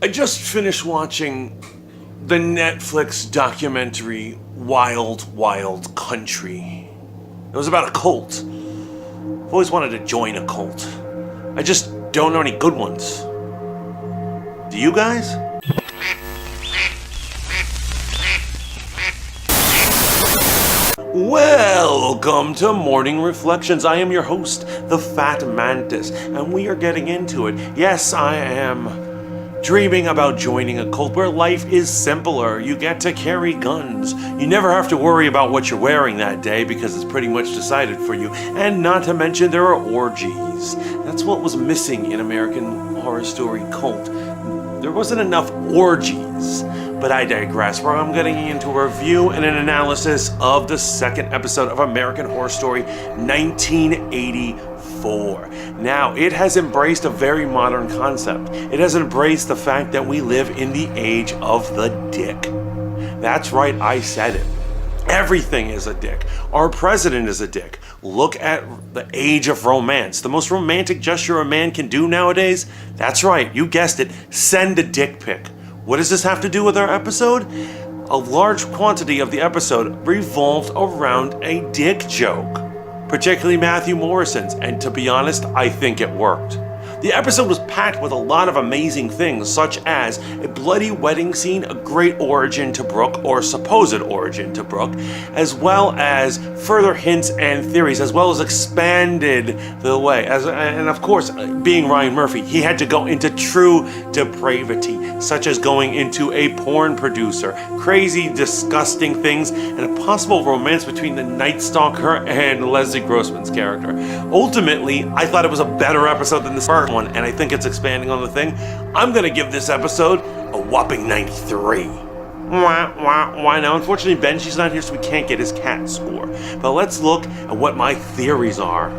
I just finished watching the Netflix documentary Wild Wild Country. It was about a cult. I've always wanted to join a cult. I just don't know any good ones. Do you guys? Welcome to Morning Reflections. I am your host, the Fat Mantis, and we are getting into it. Yes, I am dreaming about joining a cult where life is simpler. You get to carry guns. You never have to worry about what you're wearing that day because it's pretty much decided for you. And not to mention there are orgies. That's what was missing in American Horror Story Cult. There wasn't enough orgies. But I digress, where I'm getting into a review and an analysis of the second episode of American Horror Story 1984. Now, it has embraced a very modern concept. It has embraced the fact that we live in the age of the dick. That's right, I said it. Everything is a dick. Our president is a dick. Look at the age of romance. The most romantic gesture a man can do nowadays? That's right, you guessed it. Send a dick pic. What does this have to do with our episode? A large quantity of the episode revolved around a dick joke, particularly Matthew Morrison's, and to be honest, I think it worked. The episode was packed with a lot of amazing things, such as a bloody wedding scene, a great origin to Brooke, or supposed origin to Brooke, as well as further hints and theories, as well as expanded the way. And of course, being Ryan Murphy, he had to go into true depravity, such as going into a porn producer, crazy, disgusting things, and a possible romance between the Nightstalker and Leslie Grossman's character. Ultimately, I thought it was a better episode than the first one, and I think it's expanding on the thing. I'm gonna give this episode a whopping 93. Why now? Unfortunately, Benji's not here, so we can't get his cat score. But let's look at what my theories are.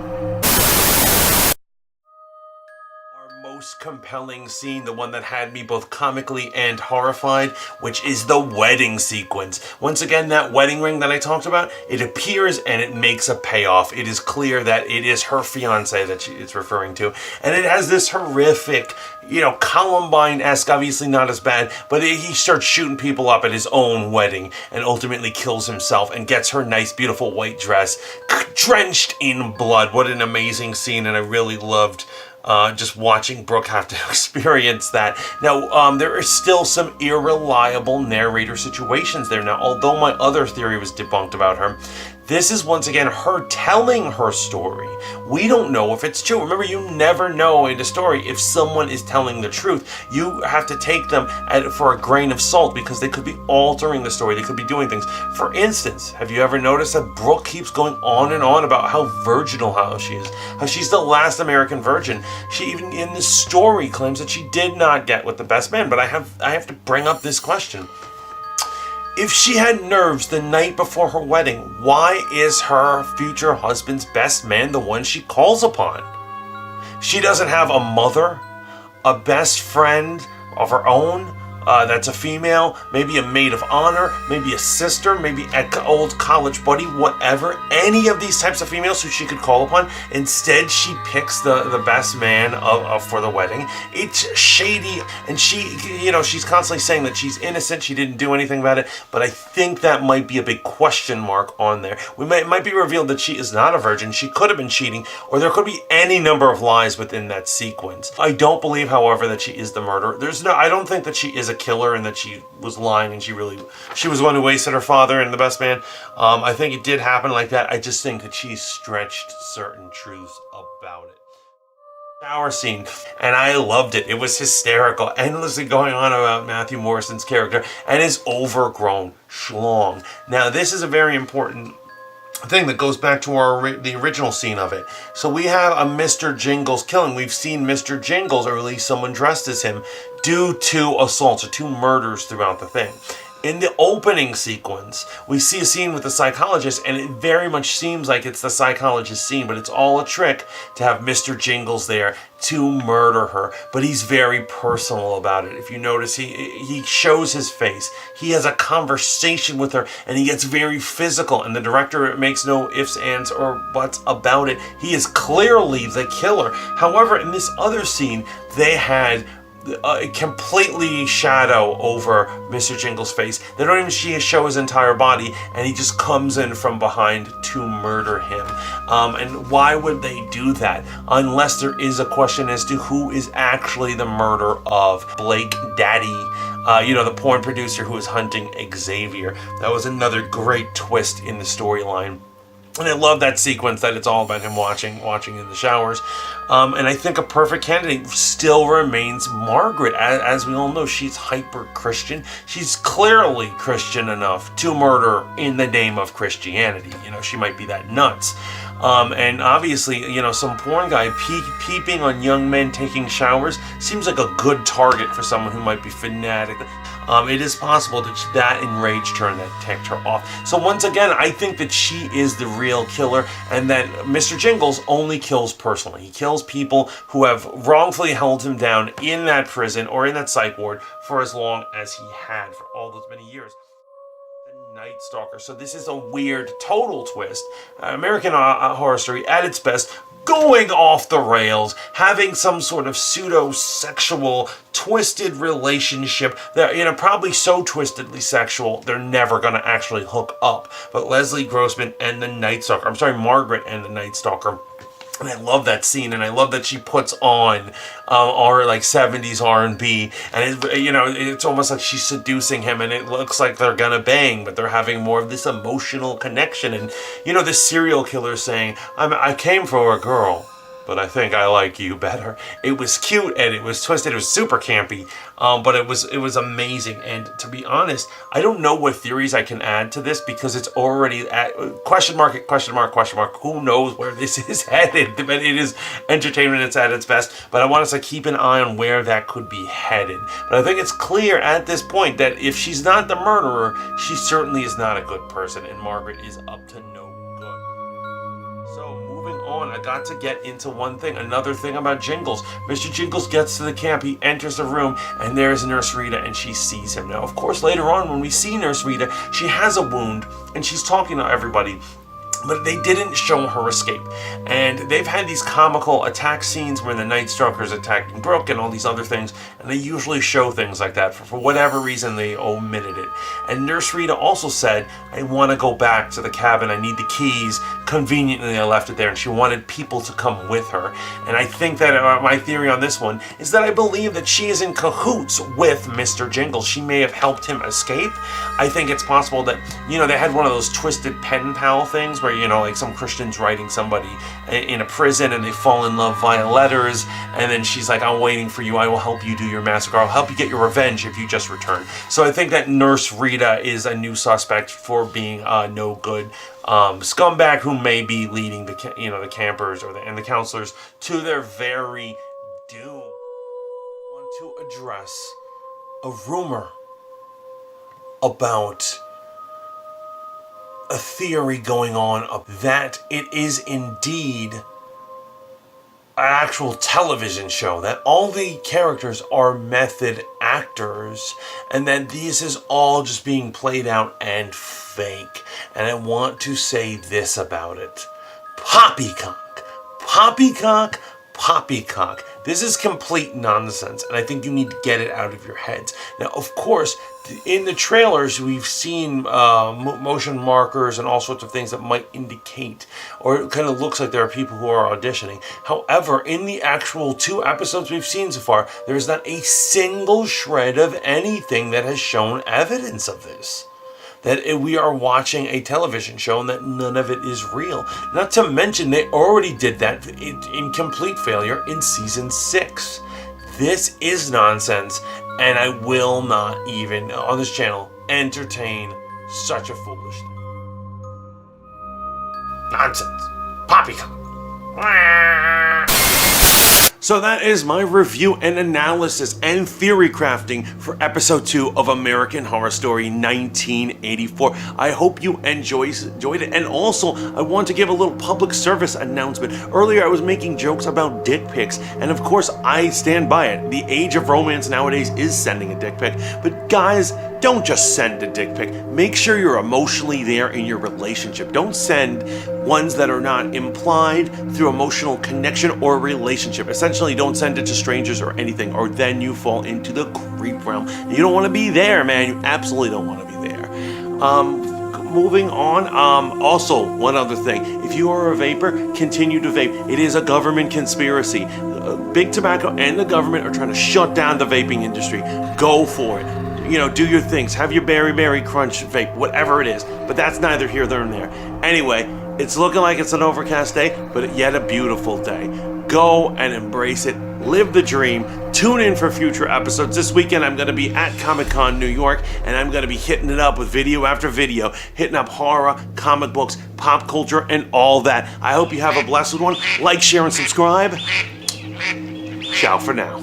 Most compelling scene, the one that had me both comically and horrified, which is the wedding sequence. Once again, that wedding ring that I talked about, it appears and it makes a payoff. It is clear that it is her fiance that it's referring to, and it has this horrific, Columbine-esque, obviously not as bad, but he starts shooting people up at his own wedding and ultimately kills himself and gets her nice, beautiful white dress drenched in blood. What an amazing scene, and I really loved just watching Brooke have to experience that. Now, there are still some irreliable narrator situations there. Now, although my other theory was debunked about her, this is once again her telling her story. We don't know if it's true. Remember, you never know in a story if someone is telling the truth. You have to take them for a grain of salt because they could be altering the story. They could be doing things. For instance, have you ever noticed that Brooke keeps going on and on about how virginal she is? How she's the last American virgin. She even in this story claims that she did not get with the best man. But I have to bring up this question. If she had nerves the night before her wedding, why is her future husband's best man the one she calls upon? She doesn't have a mother, a best friend of her own, that's a female, maybe a maid of honor, maybe a sister, maybe an old college buddy, whatever. Any of these types of females who she could call upon. Instead, she picks the best man for the wedding. It's shady, and she's constantly saying that she's innocent, she didn't do anything about it, but I think that might be a big question mark on there. It might be revealed that she is not a virgin, she could have been cheating, or there could be any number of lies within that sequence. I don't believe, however, that she is the murderer. I don't think that she is a killer and that she was lying and she was the one who wasted her father and the best man. I think it did happen like that. I just think that she stretched certain truths about it. Shower scene, and I loved it. It was hysterical, endlessly going on about Matthew Morrison's character and his overgrown schlong. Now, this is a very important thing that goes back to the original scene of it. So we have a Mr. Jingles killing. We've seen Mr. Jingles, or at least someone dressed as him, do 2 assaults or 2 murders throughout the thing. In the opening sequence, we see a scene with the psychologist, and it very much seems like it's the psychologist's scene, but it's all a trick to have Mr. Jingles there to murder her. But he's very personal about it. If you notice, he shows his face. He has a conversation with her, and he gets very physical, and the director makes no ifs, ands, or buts about it. He is clearly the killer. However, in this other scene, they had completely shadow over Mr. Jingle's face. They don't even show his entire body, and he just comes in from behind to murder him. And why would they do that? Unless there is a question as to who is actually the murderer of Blake Daddy. The porn producer who was hunting Xavier. That was another great twist in the storyline. And I love that sequence that it's all about him watching in the showers. And I think a perfect candidate still remains Margaret. As we all know, she's hyper-Christian. She's clearly Christian enough to murder in the name of Christianity. She might be that nuts. And obviously, some porn guy peeping on young men taking showers seems like a good target for someone who might be fanatic. It is possible that enraged her and that ticked her off. So once again, I think that she is the real killer, and that Mr. Jingles only kills personally. He kills people who have wrongfully held him down in that prison or in that psych ward for as long as he had, for all those many years. Nightstalker. So this is a weird total twist. American Horror Story at its best, going off the rails, having some sort of pseudo-sexual twisted relationship that, probably so twistedly sexual they're never going to actually hook up. But Leslie Grossman and the Nightstalker, Margaret and the Nightstalker. And I love that scene, and I love that she puts on our 70s R&B, and it's almost like she's seducing him, and it looks like they're gonna bang, but they're having more of this emotional connection. And this serial killer saying, "I came for a girl, but I think I like you better." It was cute and it was twisted. It was super campy, but it was amazing. And to be honest, I don't know what theories I can add to this, because it's already at question mark. Who knows where this is headed? But it is entertainment. It's at its best. But I want us to keep an eye on where that could be headed. But I think it's clear at this point that if she's not the murderer, she certainly is not a good person, and Margaret is up to no good. So moving on, I got to get into another thing about Jingles. Mr. Jingles gets to the camp, he enters the room, and there's Nurse Rita, and she sees him. Now, of course, later on when we see Nurse Rita, she has a wound, and she's talking to everybody, but they didn't show her escape. And they've had these comical attack scenes where the Night Stalker's attacking Brooke and all these other things, and they usually show things like that. For whatever reason, they omitted it. And Nurse Rita also said, "I want to go back to the cabin. I need the keys." Conveniently, I left it there, and she wanted people to come with her. And I think that my theory on this one is that I believe that she is in cahoots with Mr. Jingles. She may have helped him escape. I think it's possible that, they had one of those twisted pen pal things where, like some Christians writing somebody in a prison and they fall in love via letters, and then she's like, "I'm waiting for you. I will help you do your massacre. I'll help you get your revenge if you just return." So I think that Nurse Rita is a new suspect for being no good scumbag who may be leading the campers and the counselors to their very doom. I want to address a rumor about a theory going on that it is indeed an actual television show, that all the characters are method actors, and that this is all just being played out and fake. And I want to say this about it. Poppycock. Poppycock. Poppycock. This is complete nonsense, and I think you need to get it out of your heads. Now, of course, in the trailers, we've seen motion markers and all sorts of things that might indicate, or it kind of looks like there are people who are auditioning. However, in the actual 2 episodes we've seen so far, there is not a single shred of anything that has shown evidence of this. That we are watching a television show and that none of it is real. Not to mention, they already did that in complete failure in season 6. This is nonsense, and I will not even, on this channel, entertain such a foolish thing. Nonsense. Poppycock. So that is my review and analysis and theory crafting for episode 2 of American Horror Story 1984. I hope you enjoyed it. And also, I want to give a little public service announcement. Earlier, I was making jokes about dick pics, and of course, I stand by it. The age of romance nowadays is sending a dick pic. But guys, don't just send a dick pic. Make sure you're emotionally there in your relationship. Don't send ones that are not implied through emotional connection or relationship. Essentially, don't send it to strangers or anything, or then you fall into the creep realm. You don't want to be there, man. You absolutely don't want to be there. Moving on, also, one other thing. If you are a vapor, continue to vape. It is a government conspiracy. Big Tobacco and the government are trying to shut down the vaping industry. Go for it. You know, do your things. Have your Berry Crunch vape, whatever it is. But that's neither here nor there. Anyway, it's looking like it's an overcast day, but yet a beautiful day. Go and embrace it. Live the dream. Tune in for future episodes. This weekend I'm going to be at Comic-Con New York, and I'm going to be hitting it up with video after video, hitting up horror, comic books, pop culture, and all that. I hope you have a blessed one. Like, share, and subscribe. Ciao for now.